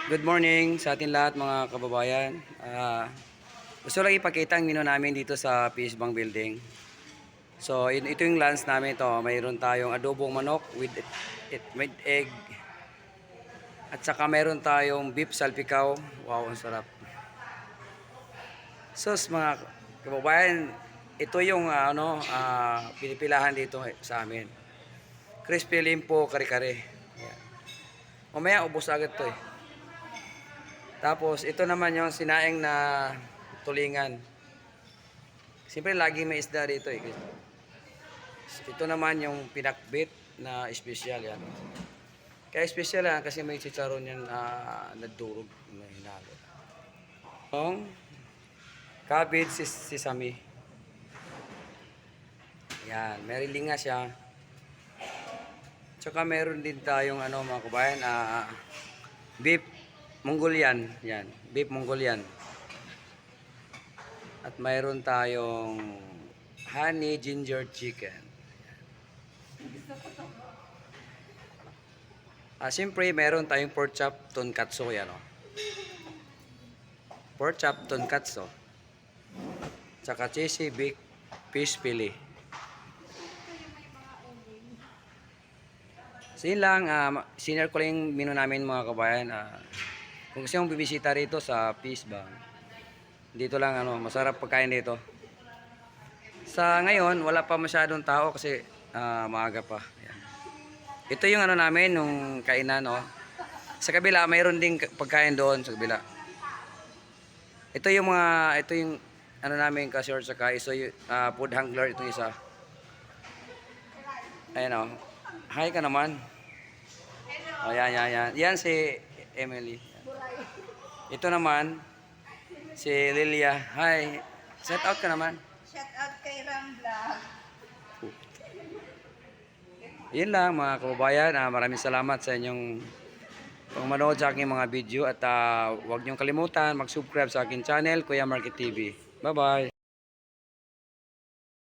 Good morning sa atin lahat mga kababayan. Gusto lang ipakita ang menu namin dito sa Peace Bank Building. So ito yung lunch namin ito. Mayroon tayong adobong manok with egg. At saka mayroon tayong beef salpikaw. Wow, ang sarap. So mga kababayan, ito yung pinipilahan dito sa amin. Crispy limpo kare-kare. Ayan. Mamaya ubos agad to eh. Tapos, ito naman yung sinaing na tulingan. Siyempre, lagi may isda dito eh. Ito naman yung pinakbit na espesyal yan. Kaya espesyal yan kasi may chicharon yan na durog, na hinalo. Yung cabbage sesame. Yan, may rilinga siya. Tsaka meron din tayong mga kabayan, beef Mongolian, yan, beef Mongolian. At mayroon tayong honey ginger chicken. Siyempre, meron tayong pork chop tonkatsu, yan o. Pork chop tonkatsu. Tsaka cheesy big fish fillet. So yun lang, sinare ko lang yung menu namin mga kabayan. Kung gusto mong bibisita rito sa Peace Bank, dito lang masarap pagkain dito. Sa ngayon, wala pa masyadong tao kasi maaga pa. Ayan. Ito yung namin, nung kainan, Sa kabila, mayroon ding pagkain doon sa kabila. Ito yung namin ka-short saka food handler itong isa. Ayan Hi ka naman. Yan. Yan si Emily. Ito naman, si Lilia. Hi. Shout out ka naman. Shout out kay Ram Vlog. Yun lang mga kababayan. Maraming salamat sa inyong manood sa aking mga video. At huwag niyong kalimutan mag-subscribe sa aking channel, Kuya Market TV. Bye-bye.